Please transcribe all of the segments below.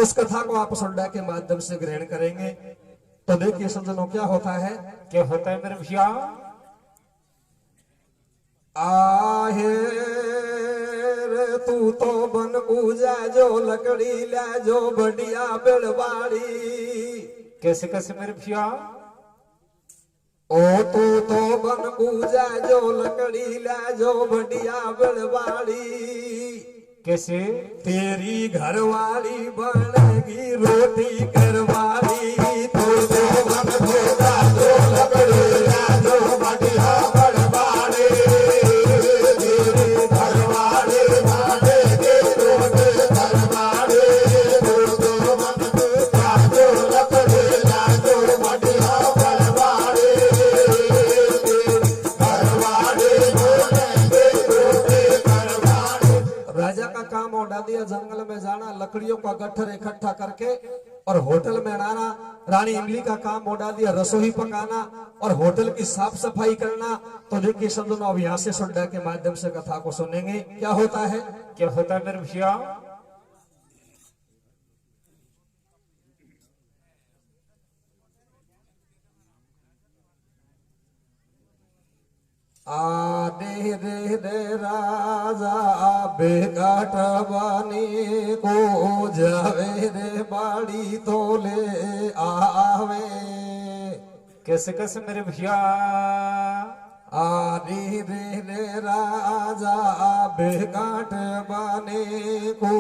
उस कथा को आप सुनने के माध्यम से ग्रहण करेंगे। तो देखिए सज्जनों, क्या होता है, क्या होता है मेरे भैया? आहे रे तू तो बन पूजा जो लकड़ी ला जो बढ़िया बेड़वाड़ी। कैसे कैसे मेरे भैया? ओ तू तो बन पूजा जो लकड़ी ला जो बढ़िया बेड़वाड़ी। कैसे? तेरी घरवाली बनेगी रोटी करवाली। तू तो बन पूजा जो लकड़ी ला जो बढ़िया बेड़वाड़ी। तेरी घरवाली बनेगी रोटी करवाली। तू तो बन पूजा जो लकड़ी ला जो बढ़िया बेड़वाड़ी। राजा का काम उड़ा दिया, जंगल में जाना, लकड़ियों का गट्ठर इकट्ठा करके और होटल में आना। रानी इमली का काम उड़ा दिया, रसोई पकाना और होटल की साफ सफाई करना। तो देखिए सज्जनों, अब यहाँ से सुनने के माध्यम से कथा को सुनेंगे। क्या होता है, क्या होता है मेरे भैया? आदे रे रे राजा बेकाट बनी को जावे रे बाड़ी तो ले आवे। कैसे कैसे मेरे भैया? आदि रे रे राजा बेकाट बने को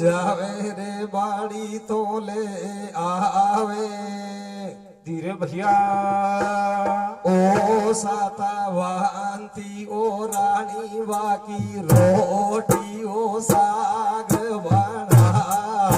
जावे रे बाड़ी तो ले आवे। धीरे भैया। ओ सातावांती ओ रानी बाकी रोटी ओ साग बनावे।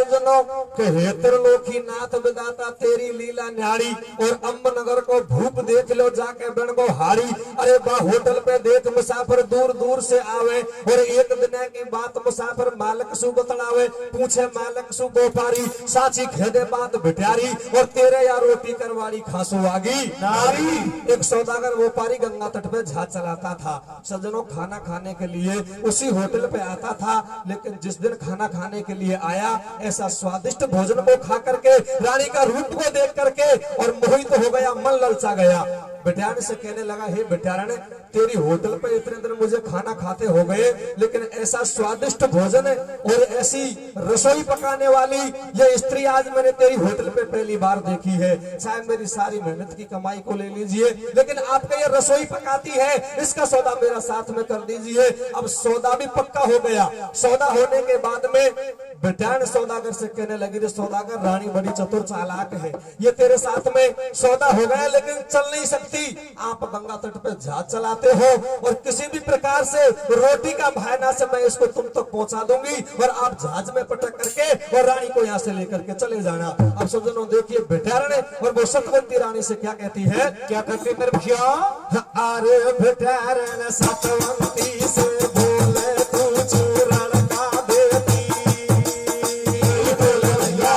सज्जनों के हेतर लोकी नाथ विदाता तेरी लीला न्यारी और अम्बनगर को भूप देख लो जाके बन को हारी। अरे बा होटल पे देख मुसाफिर दूर दूर से आवे और एक दिन की बात मुसाफिर मालिक सु बतलावे पूछे मालिक सु व्यापारी साची खेदे बात बिटारी और तेरे या रोटी करवाड़ी खासू आगी नारी। एक सौदागर व्यापारी गंगा तट पे जहाज चलाता था सज्जनों, खाना खाने के लिए उसी होटल पे आता था। लेकिन जिस दिन खाना खाने के लिए आया ऐसा स्वादिष्ट भोजन को खा करके रानी का रूप को देख करके और मोहित हो गया, मन ललचा गया। बेटारण से कहने लगा, हे बेटारण तेरी होटल पे इतने दिन मुझे खाना खाते हो गए लेकिन ऐसा स्वादिष्ट भोजन और ऐसी रसोई पकाने वाली ये स्त्री आज मैंने तेरी होटल पे पहली बार देखी है। चाहे मेरी सारी मेहनत की कमाई को ले लीजिए लेकिन आपका ये रसोई पकाती है, इसका सौदा मेरा साथ में कर दीजिए। अब सौदा भी पक्का हो गया। सौदा होने के बाद में बेटारण सौदागर से कहने लगी, रे सौदागर रानी बड़ी चतुर चालाक है, ये तेरे साथ में सौदा हो गया लेकिन चल नहीं सकती। आप गंगा तट पे जहाज चलाते हो और किसी भी प्रकार से रोटी का भायना से मैं इसको तुम तक पहुंचा दूंगी और आप जहाज में पटक करके और रानी को यहाँ से लेकर के चले जाना। अब सज्जनों देखिए बेटारण और वो सतवंती रानी से क्या कहती है, क्या कहते हैं मेरे भैया? अरे बेटारण सतवंती से बोले तू चूरण का देती, बोले भैया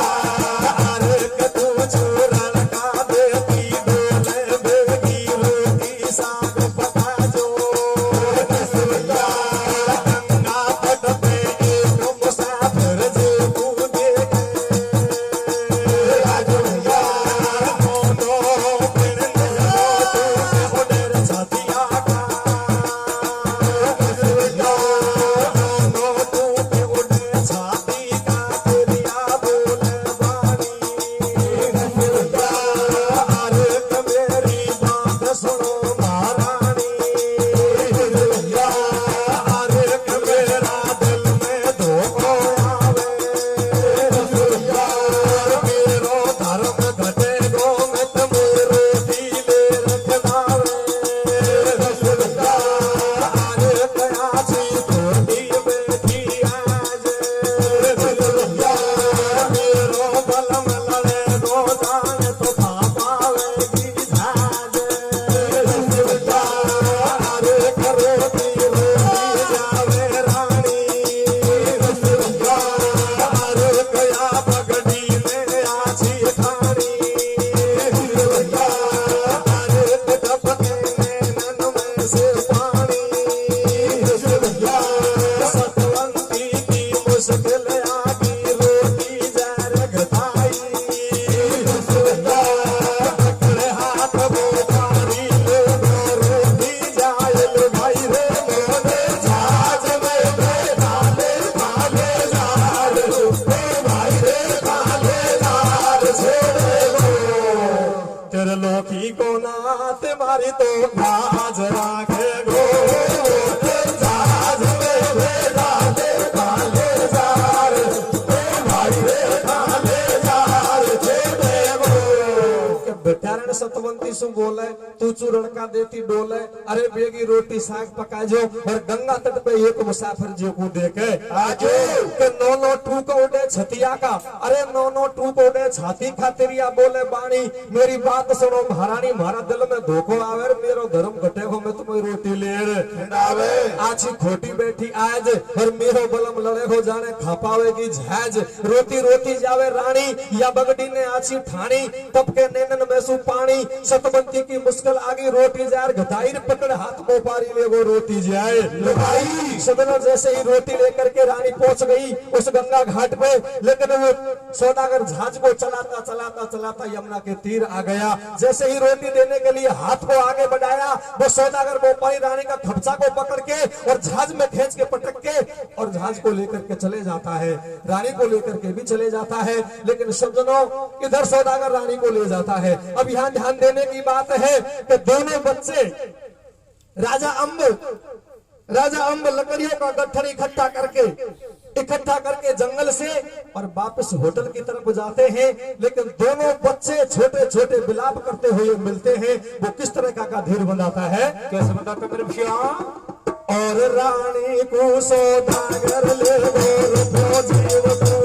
अरे के तू चूरण का देती, बोले बेगी रोटी साग पका जो भैया गंगा तट पे एक मुसाफिर जे तू देखे राजू भैया दोनों फिर तू उधर छतिया का भैया दोनों तू उधर छाती का तेरिया बोले वाणी भैया अरे मेरी बात सुनो महारानी भैया अरे मेरा दिल में धोखो आवे भैया मेरो धर्म घटे गो में तुम्हें रोटी ले रखनावे भैया अरे कया छी थोड़ी बैठी आज भैया मेरो बलम लड़े गो जाने तो पावेगी झाज भैया अरे रोटी रोटी जावे रानी भैया अरे कया पगड़ी में आछी खानी भैया अरे टपके नैनन में से पानी भैया सतवंती की मुश्किल आगी रोटी जार घटाई भैया पकड़े हाथ वो पारी ले रोटी जाए लो भाई रे मोरे जहाज में डाले डाले जार भाई रे डाले जार छोड़े गो तेरे लोकी को नात मारी तो लाज राखे गो जहाज में डाले डाले जार भाई रे डाले जार छोड़े गो। बेटारण सतवंती सु बोले तू चूरण का देती डोले, अरे बेगी रोटी साग पका जो और गंगा तट पे एक मुसाफिर जी को देखे आजो के नो टूक उड़े छतिया का, अरे नो टूक उड़े छाती खातिरिया बोले बाणी मेरी बात सुनो महारानी मारा दिल में धोखो आवे मेरो धर्म घटे हो मैं तुम्हें रोटी ले आवे आछी खोटी बैठी आज और मेरो बलम लड़े हो जाने खापावेगी झाज रोटी रोटी जावे रानी या बगड़ी ने आछी ठाणी तब के नैनन में सु पानी सतवंती की मुश्किल आगी रोटी जार घटाई पकड़ हाथ को पारी ले वो रोटी जाए भाई सदनों जैसे ही रोटी लेकर के रानी पहुंच गई उस गंगा घाट पे लेकिन वो सौदागर जहाज को चलाता चलाता चलाता यमुना के तीर आ गया। जैसे ही रोटी देने के लिए हाथ को आगे बढ़ाया वो सौदागर व्यापारी रानी का खपचा को पकड़ के और जहाज में खींच के पटक के और जहाज को लेकर के चले जाता है, रानी को लेकर के भी चले जाता है। लेकिन सज्जनों इधर सौदागर रानी को ले जाता है। अब यहाँ ध्यान देने की बात है कि दोनों बच्चे राजा अम्ब लकड़ियों का गट्ठर इकट्ठा करके जंगल से और वापस होटल की तरफ जाते हैं। लेकिन दोनों बच्चे छोटे छोटे विलाप करते हुए मिलते हैं। वो किस तरह का धीर बनाता है, कैसे बताते मेरे भैया? और रानी को सौदागर ले गो जीव को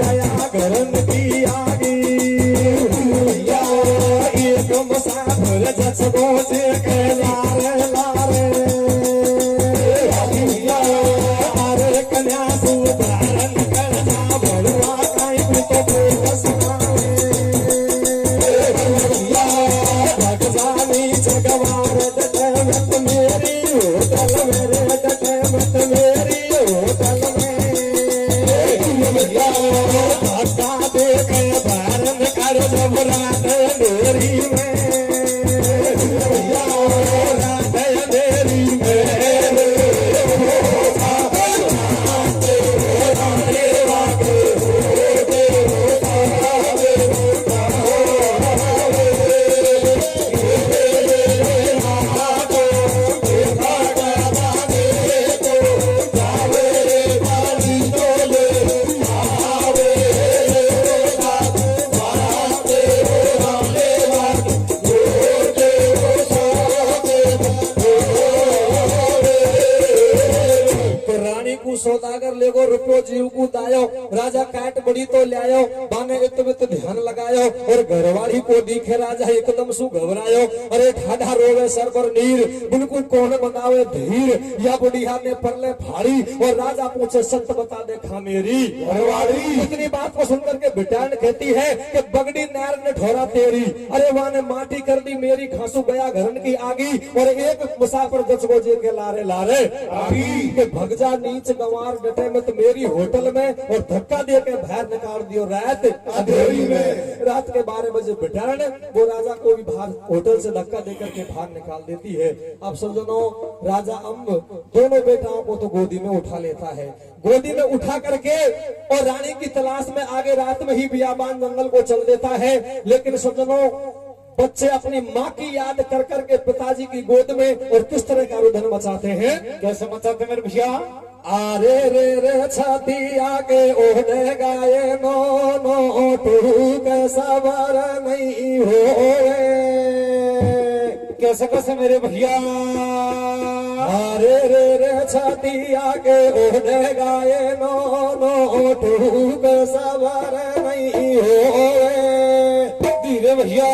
आया गरन की आगी या एक मुसाफिर जसगो से के लारे लारे या अरे कन्या सुधारन करना बड़वा काई तो बस या भग जानी जगवार मत मेरी होटल मेरे मत मेरी होटल धक्का दे के भारन कर जबरात मेरी में रात मेरी सौदागर लेगो रुपयो जीव को दायो राजा काट बड़ी तो लायो बाने इतने तो ध्यान लगायो और घरवाली को दिखे राजा एकदम सु घबरायो अरे ठाढ़ा रोवे सर पर नीर बिल्कुल कौन बनावे धीर या बुढ़िया ने परले फाड़ी और राजा पूछे सत्य बता दे खा मेरी घरवाली इतनी बात को सुनकर के बिटान कहती है कि बगड़ी नार ने ढोरा तेरी अरे वहां ने माटी कर दी मेरी खांसू गया घरन की आगी और एक मुसाफिर जचगो जे के लारे लारे आगी के भगजा नीच गंवार डटे मत मेरी होटल में और धक्का दे के बाहर निकाल दियो रात अंधेरी में रात के 12 बजे बिठाने वो राजा को भी बाहर होटल से धक्का देकर के बाहर निकाल देती है। अब समझो राजा अम्ब दोनों बेटाओं को तो गोदी में उठा लेता है गोदी में उठा करके और रानी की तलाश में आगे रात में ही बियाबान जंगल को चल देता है। लेकिन समझो बच्चे अपनी माँ की याद कर करके पिताजी की गोद में और किस तरह का रुदन मचाते हैं कैसे मचाते मेरे भैया आरे रे रे छाती आके ओढ़े गाये नो नो तू सबर नहीं होए कैसे कैसे मेरे भैया आरे रे रे छाती आके ओढ़े गाये नो नो तू सबर नहीं होए धीरे भैया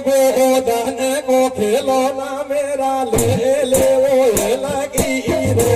गोदान को खेलो ना मेरा ले ले वो लगी रो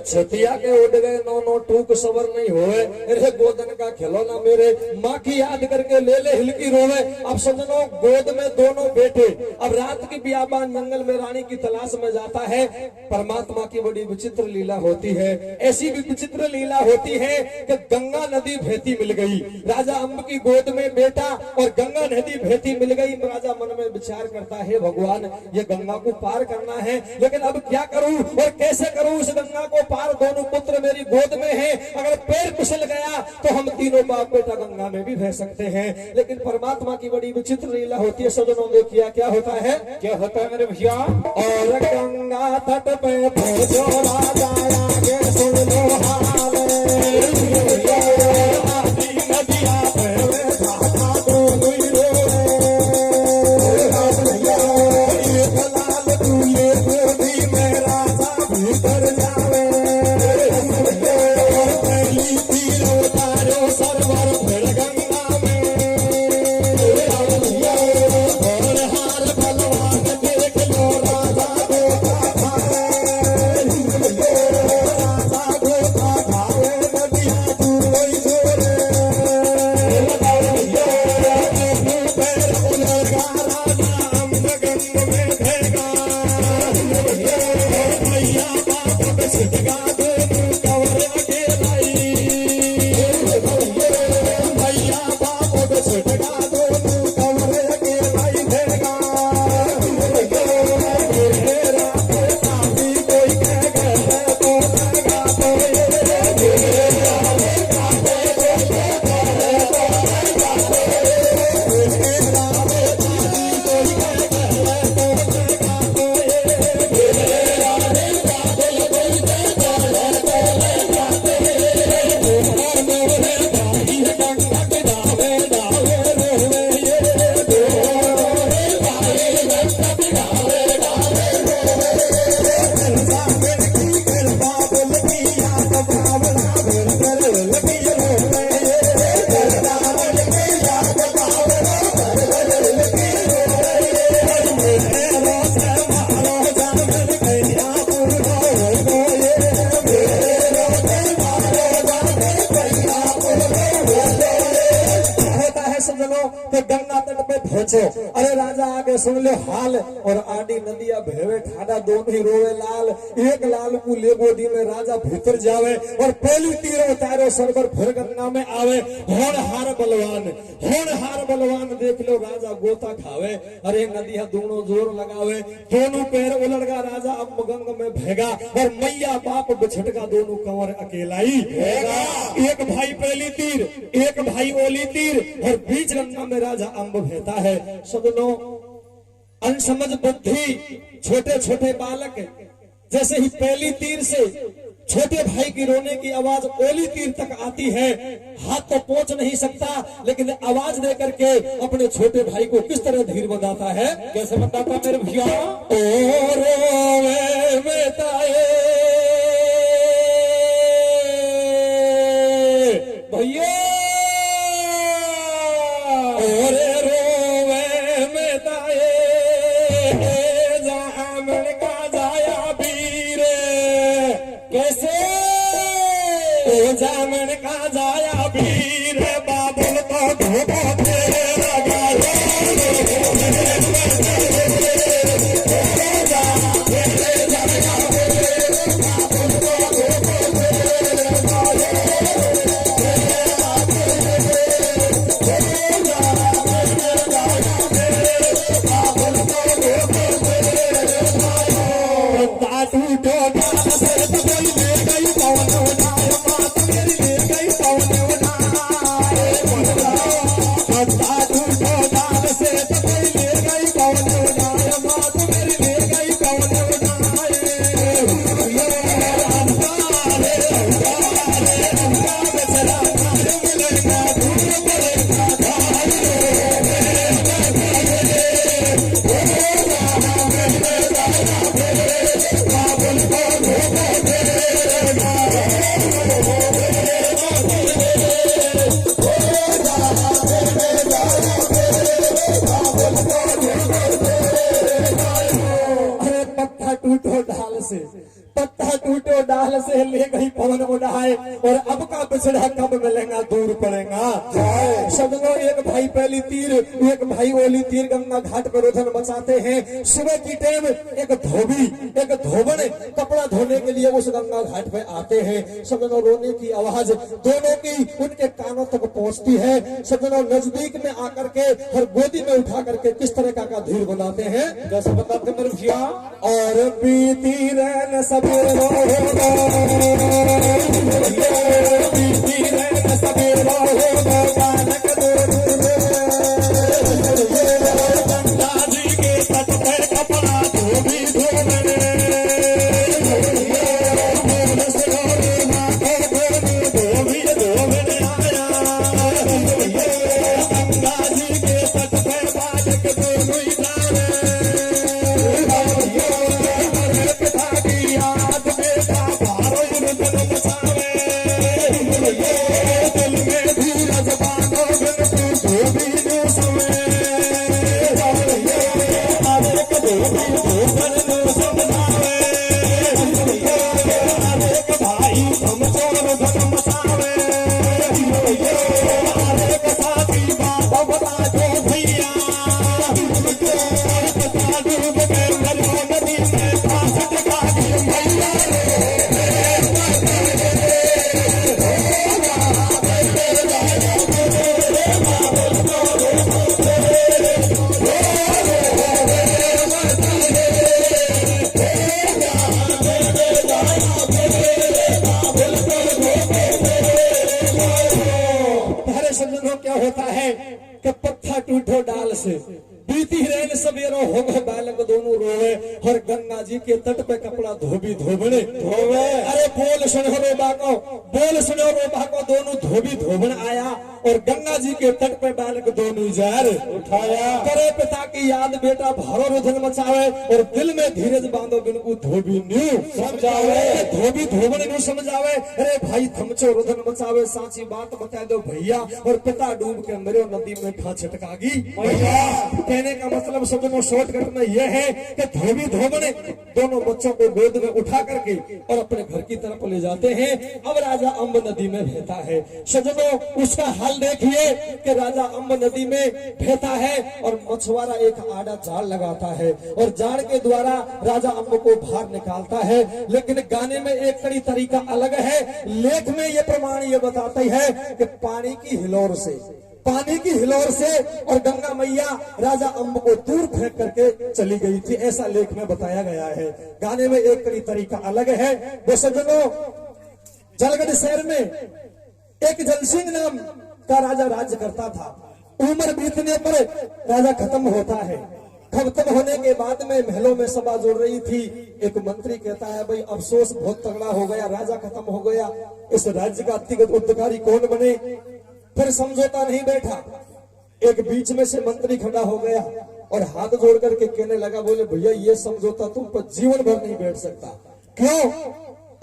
छतिया के उड़ गए नो नो टूक सबर नहीं होए अरे गोदन का खिलौना मेरे माँ की याद करके ले ले हिलकी रोवे। अब समझो गोद में दोनों बेटे अब रात की बियाबान जंगल में रानी की तलाश में जाता है। परमात्मा की बड़ी विचित्र लीला होती है। ऐसी भी विचित्र लीला होती है कि गंगा नदी बहती मिल गई राजा अम्ब की गोद में बेटा और गंगा नदी बहती मिल गई। राजा मन में विचार करता है भगवान ये गंगा को पार करना है लेकिन अब क्या करूं और कैसे करूं इस गंगा को पार। दोनों पुत्र मेरी गोद में हैं अगर पैर फिसल गया तो हम तीनों बाप बेटा गंगा में भी बह सकते हैं। लेकिन परमात्मा की बड़ी विचित्र लीला होती है। सजनों देखिए क्या होता है मेरे भैया और गंगा तट पे पहुंचो राजा आगे सुन लो हाल नदिया पे धागा दो दुई रो लाल तू ये गोदी में राजा भीतर जावे पहली तीरो तारो सरवर फिर गंगा में और हार बलवान देख लो राजा को राजा को सुन लो हाल। और आडी नदिया भेवे ठाडा दोनों ही रोवे लाल। एक लाल को ले गोदी में राजा भीतर जावे और पहली तीर उतारो सरबर फिर गंगा में आवे। होनहार बलवान देख लो राजा गोता खावे। अरे नदिया दोनों जोर लगावे, दोनों पैर उलड़गा राजा अब गंग में भेगा। और मैया बाप बिछटका दोनों कंवर अकेलाई भेगा। एक भाई पहली तीर, एक भाई ओली तीर, और बीच गंगा में राजा अम्ब भेता है। सदनो अनसमझ बुद्धि छोटे छोटे बालक जैसे ही पहली तीर से छोटे भाई की रोने की आवाज ओली तीर तक आती है। हाथ तो पहुंच नहीं सकता, लेकिन आवाज दे करके अपने छोटे भाई को किस तरह धीर बताता है, कैसे बताता मेरे भैया। ओ रोवे बेटाए भैया, और रोवे बेटाए जामन का जाया वीर। कैसे ओ जामन का जाया वीर, बाबुल को धोबो तेरा गाया। पत्ता टूटो डाल से ले गई पवन उड़ाए। और अब का बिछड़ा कब मिलेगा दूर पड़ेगा। सदनो एक भाई पहली तीर, एक भाई ओली तीर गंगा घाट पर रोधन बचाते हैं। सुबह की टाइम एक धोबी एक धोबन कपड़ा धोने के लिए उस गंगा घाट पे आते हैं। सदनो रोने की आवाज दोनों की उनके कानों तक पहुंचती है। सदनो नजदीक में आकर के हर गोदी में उठा करके किस तरह का धीर बनाते हैं, कैसे बताते मेरे भैया। और बीती रैन सबेरो बीती रैन सबेरो बालक गंगा जी के तट पर कपड़ा धोबी धोबने धोबी धोबने आया। गंगा जी के तट पर बालक दोनों ही जाने। क्या होता है कि पत्थर टूटो डाल से बीती रैन सबेरो हो गए बालक दोनों रोवे। और गंगा जी के तट पे कपड़ा धोबी धोबने धोवे। अरे बोल सुनो रो बाको, बोल सुनो रो बाको, दोनों धोबी धोबन आया। और गंगा जी के तट पे बालक दोनों जार उठाया। करे पिता की याद बेटा भारो रुधन मचावे। और दिल में धीरज बांधो बिनको धोबी न्यू समझावे, धोबी धोबन न्यू समझावे। अरे भाई थमचो रुधन मचावे, साची बात बता दो भैया। और पिता डूब के मरो नदी में खा छटकागी भैया। कहने का मतलब सदनों शॉर्टकट में यह है कि धोबी धोबन दोनों बच्चों को गोद में उठा करके और अपने घर की तरफ ले जाते हैं। अब राजा अम्ब नदी में बहता है। सजनों, उसका हाल देखिए कि राजा अम्ब नदी में बहता है और मछुआरा एक आड़ा जाल लगाता है और जाल के द्वारा राजा अम्ब को बाहर निकालता है। लेकिन गाने में एक कड़ी तरीका अलग है। लेख में ये प्रमाण ये बताती है कि पानी की हिलोर से और गंगा मैया राजा अम्ब को दूर फेंक करके चली गई थी, ऐसा लेख में बताया गया है। गाने में एक कड़ी तरीका अलग है। वो सज्जनों, जलगढ़ शहर में एक जलसिंह नाम का राजा राज्य करता था। उम्र बीतने पर राजा खत्म होता है। खत्म होने के बाद में महलों में सभा जुड़ रही थी। एक मंत्री कहता है, भाई अफसोस बहुत तगड़ा हो गया, राजा खत्म हो गया, इस राज्य का अतिगत उत्तरकारी कौन बने। फिर समझौता नहीं बैठा। एक बीच में से मंत्री खड़ा हो गया और हाथ जोड़ करके कहने लगा, बोले भैया ये समझौता तुम पर जीवन भर नहीं बैठ सकता। क्यों?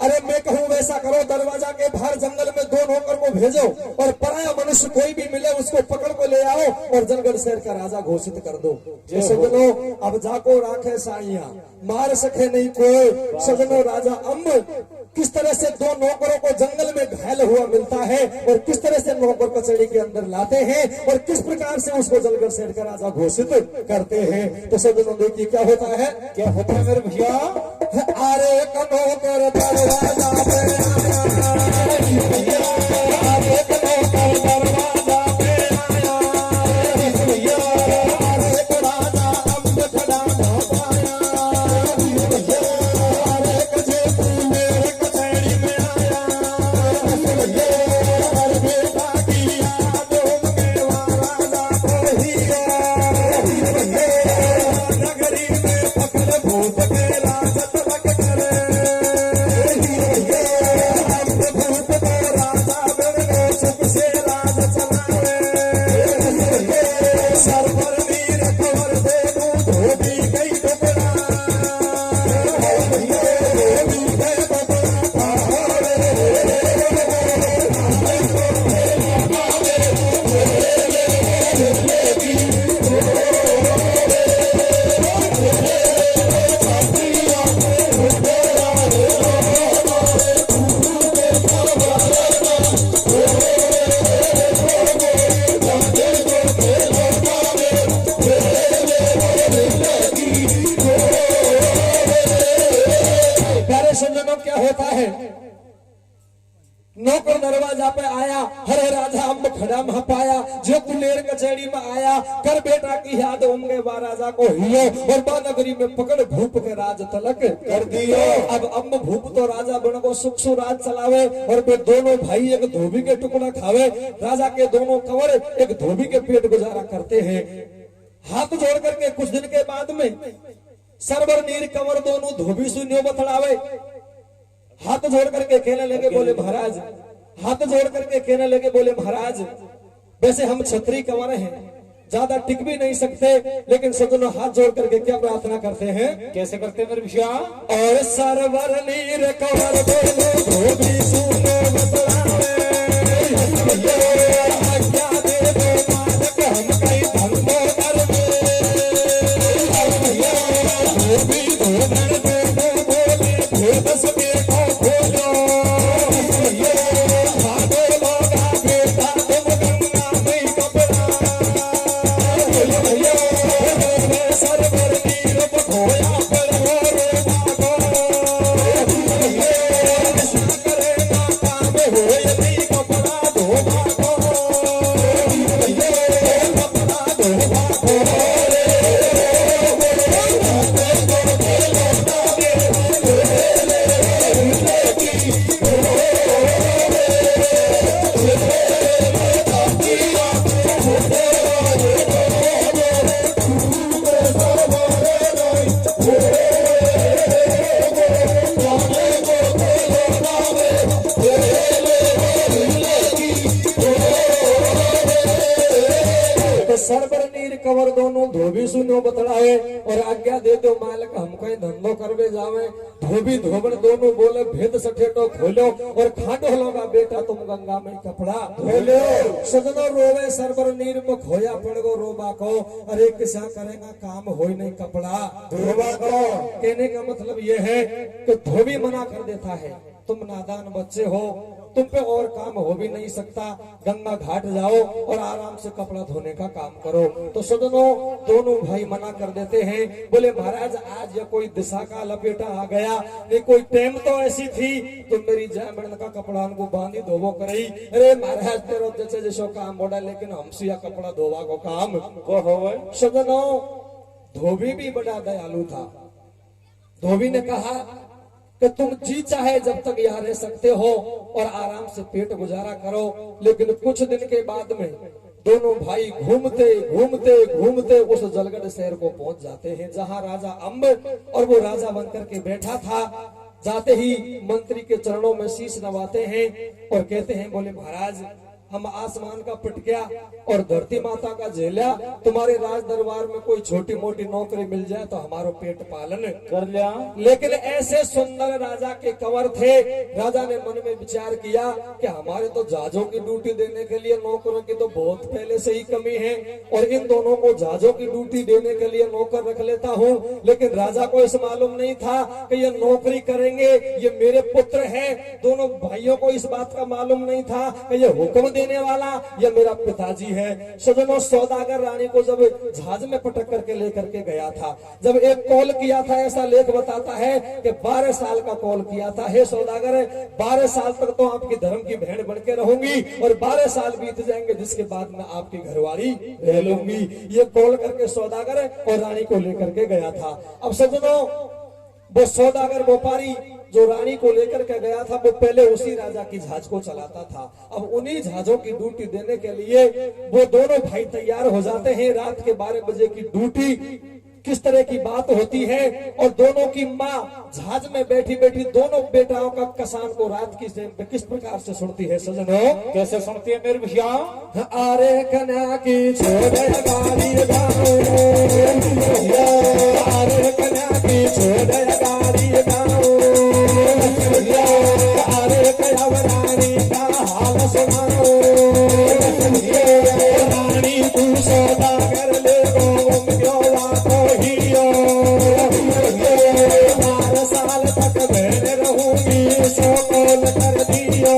अरे मैं कहूं वैसा करो, दरवाजा के बाहर जंगल में 2 नौकर को भेजो और पराया मनुष्य कोई भी मिले उसको पकड़ को ले आओ और जलगढ़ शहर का राजा घोषित कर दो। सजनो, अब जाको राखे साइया, मार सके नहीं कोई। सजनो, राजा अम्ब किस तरह से 2 नौकरों को जंगल में घायल हुआ मिलता है और किस तरह से नौकर कचहरी के अंदर लाते हैं और किस प्रकार से उसको जलगढ़ शहर का राजा घोषित करते हैं। तो सजनों, देखिए क्या होता है मेरे भैया। अरे नौकर दरवाजा पे आया, अरे नौकर दरवाजा पे आया, अरे राजा अम्ब खड़ा ना पाया, अरे कजे तू मेरे कचहरी में आया, अरे बेटा की यादों में राजा को हीरा, नगरी में पकड़ भूत के राजत लग करे, भूत को राजा बने सुख से राज चलावे, सरवर वीर खबर दे दूं धोबी गई टुकड़ा, धोबी गई प्यारे संजनों, क्या होता है? नौकर दरवाजा पे आया, हरे राजा अम्ब खड़ा मह पाया, जो कुलेर कचहरी में आया, कर बेटा की याद होंगे बा राजा को हियो और बा नगरी में पकड़ भूप के राज तलक कर दियो। अब अम्ब भूप तो राजा बन को सुख सु राज चलावे और फिर दोनों भाई एक धोबी के टुकड़ा खावे। राजा के दोनों कंवर एक धोबी के पेट गुजारा करते हैं। हाथ जोड़ करके कुछ दिन के बाद में सरवर नीर कंवर दोनों धोबी सुनियो बतलावे। हाथ जोड़ करके कहने लगे, बोले महाराज, हाथ जोड़ करके कहने लगे, बोले महाराज, वैसे हम क्षत्रिय कंवर हैं, ज्यादा टिक भी नहीं सकते, लेकिन सजनों हाथ जोड़ करके क्या प्रार्थना करते हैं? कैसे करते मेरे भैया? और सरवर नीर कंवर दोनों धोबी सुनो बतलावे, आज्ञा दे दो मालिक हम कई धर्मों कर में, धोबी धोबन दे दो बोले भेद सके कहीं धंधो करवे जावे धोबी धोबन दोनों बोले भेद सठेटो खोलो और खाडो लोगा बेटा तुम गंगा में कपड़ा धोलो सजनो रोवे सरबर नीर में खोया पड़ गो रोबा को अरे किसा करेगा काम हो नहीं कपड़ा धोबा को। कहने का मतलब ये है कि धोबी मना कर देता है तुम नादान बच्चे हो तुम पे और काम हो भी नहीं सकता गंगा घाट जाओ और आराम से कपड़ा धोने का काम करो। तो सदनों दोनों भाई मना कर देते हैं बोले महाराज आज ये कोई दिशा का लपेटा आ गया नहीं कोई टाइम तो ऐसी थी तो मेरी जयमरण का कपड़ा को बांधी धोबो करई अरे महाराज तेरो जैसे जैसो काम बोला लेकिन हमसे या कपड़ा धोवा को काम को हो। सदनों धोबी भी बड़ा दयालु था। धोबी ने कहा कि तुम जी चाहे जब तक यहाँ रह सकते हो और आराम से पेट गुजारा करो लेकिन कुछ दिन के बाद में दोनों भाई घूमते घूमते घूमते उस जलगढ़ शहर को पहुंच जाते हैं जहां राजा अम्ब और वो राजा बनकर के बैठा था। जाते ही मंत्री के चरणों में शीश नवाते हैं और कहते हैं बोले महाराज हम आसमान का पटकिया और धरती माता का झेलिया तुम्हारे राज दरबार में कोई छोटी मोटी नौकरी मिल जाए तो हमारो पेट पालन कर लिया। लेकिन ऐसे सुंदर राजा के कंवर थे राजा ने मन में विचार किया कि हमारे तो जहाजों की ड्यूटी देने के लिए नौकरों की तो बहुत पहले से ही कमी है और इन दोनों को जहाजों की ड्यूटी देने के लिए नौकर रख लेता हूँ। लेकिन राजा को इस मालूम नहीं था कि ये नौकरी करेंगे ये मेरे पुत्र है। दोनों भाइयों को इस बात का मालूम नहीं था कि ये हुक्म देने वाला ये मेरा पिताजी है। सजनों सौदागर रानी को जब जहाज में पटक करके लेकर के गया था जब एक कॉल किया था ऐसा लेख बताता है कि 12 साल का कॉल किया था हे सौदागर 12 साल तक तो आपकी धर्म की बहन बन के रहूंगी और 12 साल बीत जाएंगे जिसके बाद मैं आपकी घरवाली रह लूंगी। ये कॉल करके सौदागर और रानी को लेकर के गया था। अब सजनों वो सौदागर व्यापारी जो रानी को लेकर के गया था वो पहले उसी राजा की जहाज को चलाता था। अब उन्हीं जहाजों की ड्यूटी देने के लिए वो दोनों भाई तैयार हो जाते हैं। रात के 12 बजे की ड्यूटी किस तरह की बात होती है और दोनों की माँ जहाज में बैठी बैठी दोनों बेटाओं का कसान को रात की किस प्रकार से सुनती है सजनों कैसे सुनती है मेरे भैया। अरे कन्या की छोड़ गाड़ी गाओ अरे कन्या की छोड़ गाड़ी गाओ अरे कयावरानी का हाल सुनाओ रानी तू सौदागर ले गो क्यों बातो हियो 12 साल तक मैं रहूंगी सो कॉल कर दियो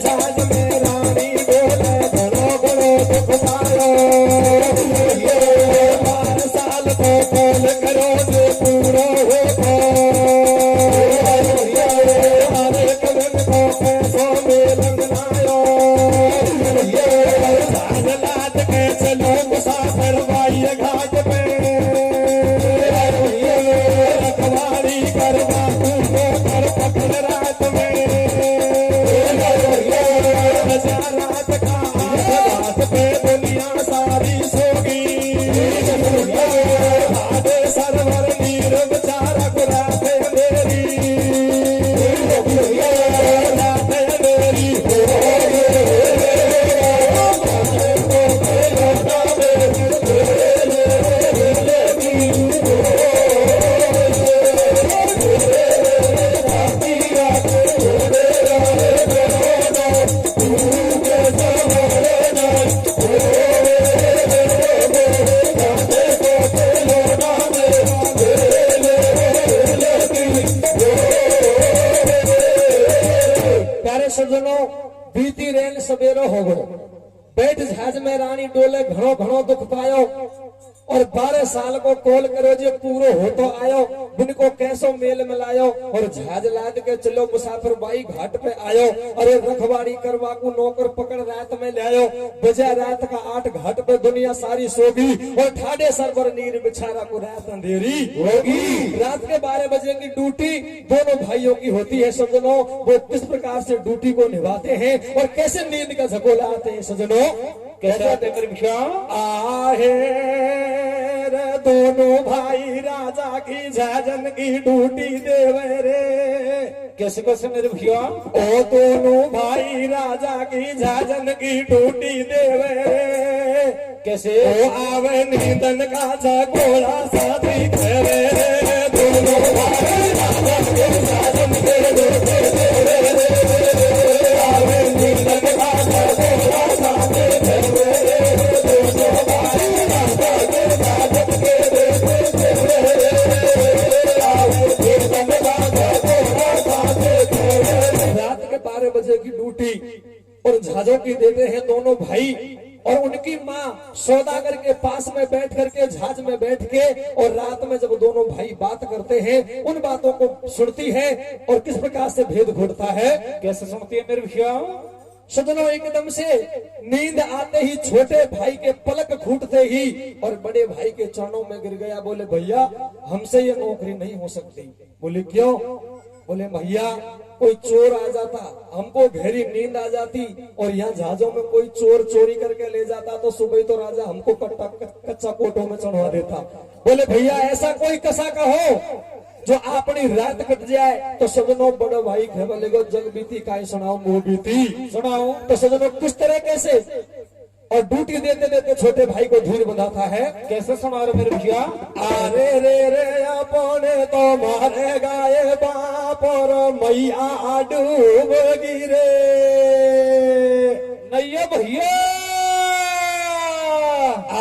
जहाज में रानी बोले बड़ो बड़ो दुख पायो 12 साल को कॉल करो जे पूरा हो मुसाफिर भाई घाट पे रखवाली करवा कर पकड़ रात में रात का रात पे दुनिया सारी सोगी आधे सरवर नीर बेचारा को रात मेरी सजनों बीती रेल सवेरो हो गो बैठ जहाज में रानी डोले घणो घणो दुख पायो और 12 साल को कॉल करो जो पूरो हो तो आयो बिनको कैसो मेल मिलायो और जहाज लाद के चलो मुसाफिर बाई घाट पे आयो अरे रखवाड़ी करवा को नौकर पकड़ रात में ले आयो बजा रात का 8 घाट पे दुनिया सारी सोगी और ठाडे सरवर नीर बिछारा को रात अंधेरी होगी। रात के 12 बजे की ड्यूटी दोनों भाइयों की होती है सजनों। वो किस प्रकार से ड्यूटी को निभाते हैं और कैसे नींद का झकोला आते हैं सजनों कैसे आते मेरे भैया। आहे रे दोनों भाई राजा की झाजन की ड्यूटी देवे रे। कैसे कैसे मेरे भैया? ओ दोनों भाई राजा की झाजन की ड्यूटी देवे रे। कैसे? ओ आवे नींदन का झगोड़ा साथी करे रे। दोनों भाई राजा की झाजन की ड्यूटी देवे रे। आवे नींदन का झगोड़ा साथी करे रे। दोनों भाई राजा की झाजन की ड्यूटी देवे रे। आवे नींदन का झगोड़ा साथी करे रे। रात के 12 बजे की ड्यूटी और झाजों की देते हैं दोनों भाई। और उनकी माँ सौदागर के पास में बैठ करके झाज में बैठ के और रात में जब दोनों भाई बात करते हैं उन बातों को सुनती है और किस प्रकार से भेद घुटता है। कैसे सुनती है मेरे भैया? सजनों एकदम से नींद आते ही छोटे भाई के पलक घूटते ही और बड़े भाई के चरणों में गिर गया। बोले भैया हमसे ये नौकरी नहीं हो सकती। बोले क्यों? बोले भैया कोई चोर आ जाता, हमको गहरी नींद आ जाती और यहाँ जहाजों में कोई चोर चोरी करके ले जाता तो सुबह तो राजा हमको कच्चा कोटों में चढ़वा देता। बोले भैया ऐसा कोई कसा का हो जो अपनी रात कट जाए। तो सजनों बड़ो भाई बोले गो जग बीती काई सुनाओ मुंह बीती सुनाओ। तो सजनों किस तरह कैसे और ड्यूटी देते देते छोटे भाई को धीर बंधाता है। कैसे सुना रहे मेरे भैया? अरे रे रे अपने तो मारे गाये बाप और मैया डूब गिरे। नहीं भैया।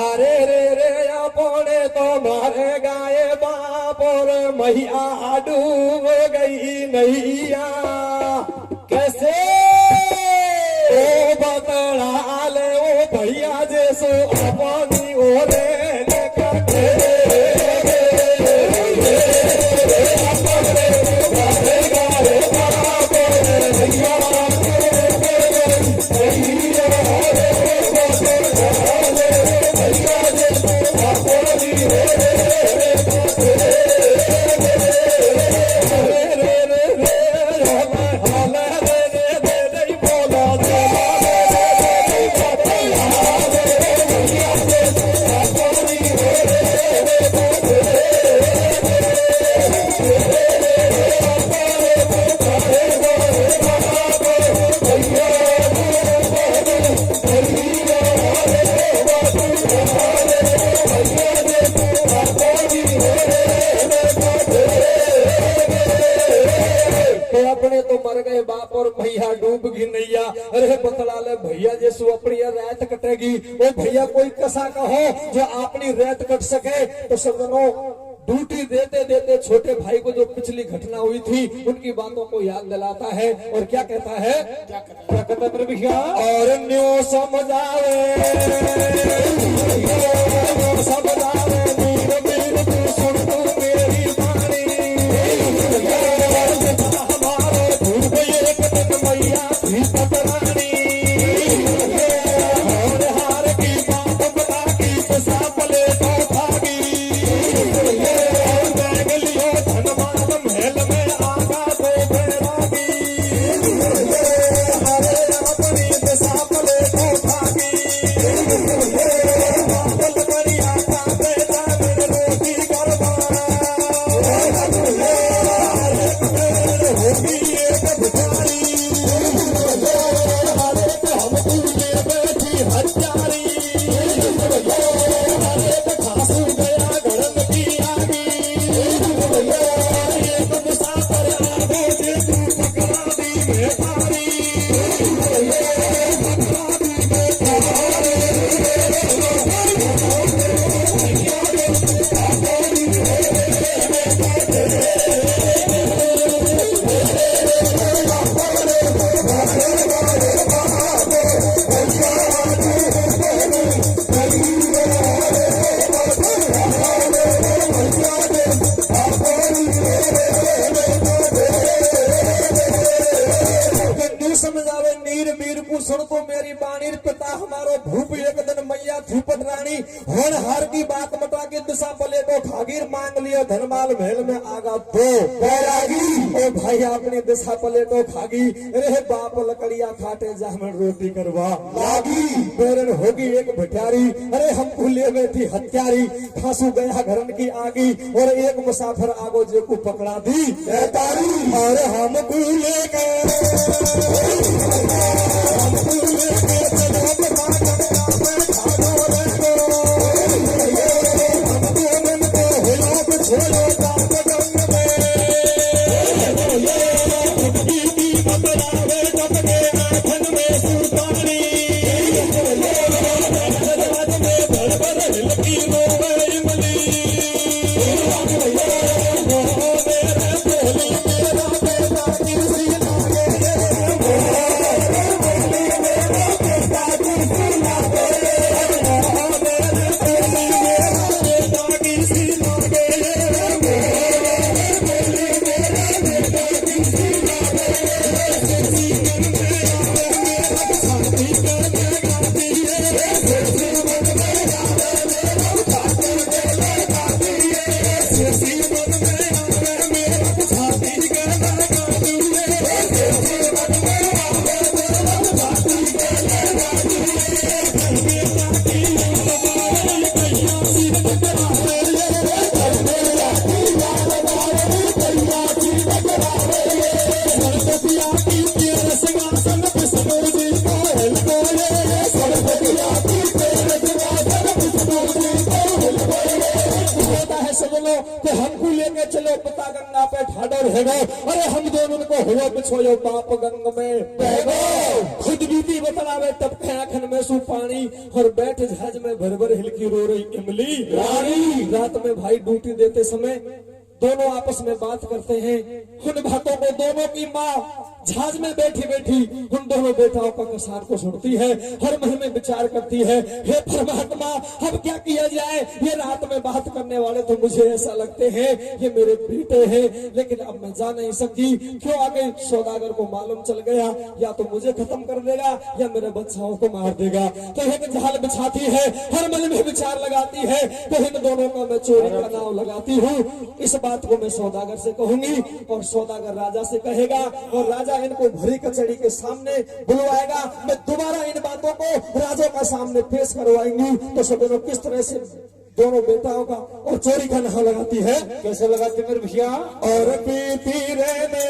अरे रे रे अपने तो मारे गाये बाप और मैया डूब गई नैया। कैसे? ओ बतला ले ओ भैया जैसो अपनी ओरे अपने तो मर गए बाप और भैया डूब गई नैया। अरे बतला ले भैया जैसू अपनी रात कटेगी। वो भैया कोई कसा का हो जो अपनी रात कट सके। तो सजनों ड्यूटी देते देते छोटे भाई को जो पिछली घटना हुई थी उनकी बातों को याद दिलाता है और क्या कहता है? क्या कहता है मेरे भैया? और न्यो समझावे समझावे मीर मीर तू सुन तू मेरी वाणी। हमारे धूप एक दिन मैया थी पतरानी। और हार की बात बता की तो सापले तो भागी। बैग लियो धनवाद महल में आगा दे बैरागी। हरे अपनी तो सापले तो भागी। बादल करिया का बेटा भागीर मांग लियो धनमाल महल में आगा दो बैरागी ओ भाई अपनी दिशा पलेटो खागी रे बाप लकड़िया खाटे जामन रोटी करवा लागी बेरन होगी एक भटियारी अरे हम भूले बैठी हत्यारी फांसू गया घरन की आगी और एक मुसाफिर आगो जे को पकड़ा दी और हम भूले गए हमको लेके चलो पता गंगा पे ठाडर है अरे हम दोनों को हुआ बिछोयो बाप गंग में खुद बीती बतलावे तब आंखन में सू पानी और बैठ जहाज में भर भर हिलकी रो रही इमली रानी रात में भाई ड्यूटी देते समय दोनों आपस में बात करते हैं उन बातों को दोनों की माँ जहाज में बैठी बैठी उन दोनों बेटाओं का कसार को सुनती है हर मन में विचार करती है हे परमात्मा अब क्या किया जाए ये रात में बात करने वाले तो मुझे ऐसा लगते हैं ये मेरे बेटे हैं लेकिन अब मैं जा नहीं सकती क्यों आगे सौदागर को मालूम चल गया या तो मुझे खत्म कर देगा या मेरे बच्चाओं को मार देगा तो एक जाल बिछाती है हर मन में विचार लगाती है तो इन दोनों का मैं चोरी का नाम लगाती हूँ इस बात को मैं सौदागर से कहूंगी और सौदागर राजा से कहेगा और राजा इनको भरी कचहरी के सामने बुलवाएगा मैं दोबारा इन बातों को राजा का सामने पेश करवाएंगी तो सब दोनों किस तरह से दोनों बेटाओं का और चोरी का नाम लगाती है कैसे लगाते मेरे भैया और पीती रहने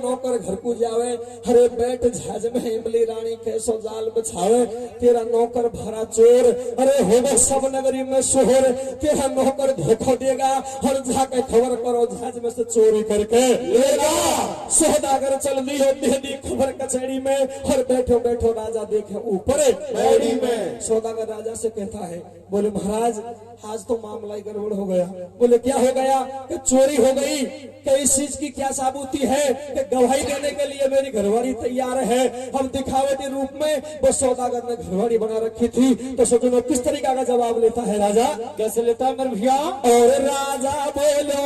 नौकर घर को जावे हरे बैठ जहाज में इमली रानी कैसो जाल बिछावे तेरा नौकर भरा चोर अरे होगा सब नगरी में शोहर तेरा नौकर धोखा देगा और जाके खबर करो जहाज में से चोरी करके लेगा सौदागर चल दी है दे दी खबर कचहरी में और बैठो बैठो राजा देखे ऊपर बैड़ी में सौदागर राजा से कहता है बोले महाराज आज तो मामला ही गड़बड़ हो गया बोले क्या हो गया कि चोरी हो गई कि इस चीज की क्या साबूती है कि गवाही देने के लिए मेरी घरवाली तैयार है हम दिखावटी रूप में वो सौदागर ने घरवाली बना रखी थी तो सोचो किस तरीका का जवाब लेता है राजा कैसे लेता है मेरे भैया और राजा बोलो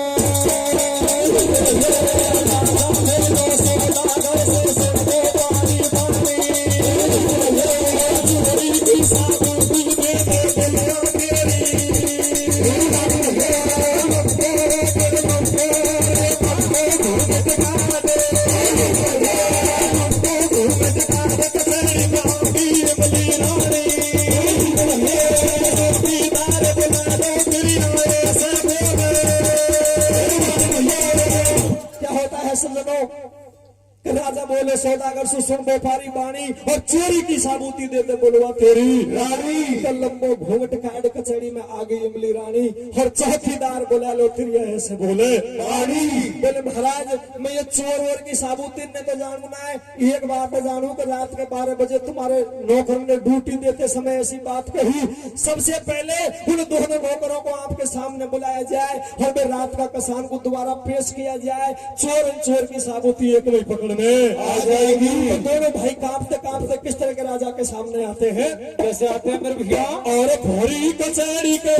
राजा बोले सौदागर से सुन व्यापारी बाणी और चोरी की साबूती देते बोलवा तेरी रानी तो लंबो घूंघट काट कचहरी में आ गई इमली रानी और चौकीदार बोला लो फिर ऐसे बोले रानी बोले महाराज मैं ये चोर वोर की साबूती ने तो जानना है एक बात तो जानू कि रात के 12 बजे तुम्हारे नौकर ने ड्यूटी देते समय ऐसी बात कही सबसे पहले उन दोनों नौकरों को आपके सामने बुलाया जाए और मैं रात का कसान को दोबारा पेश किया जाए चोर की साबूती एक नहीं पकड़ में आ जाएगी। तो दोनों भाई कांपते किस तरह के राजा के सामने आते हैं कैसे आते हैं मेरे भैया और घोड़ी कचहरी के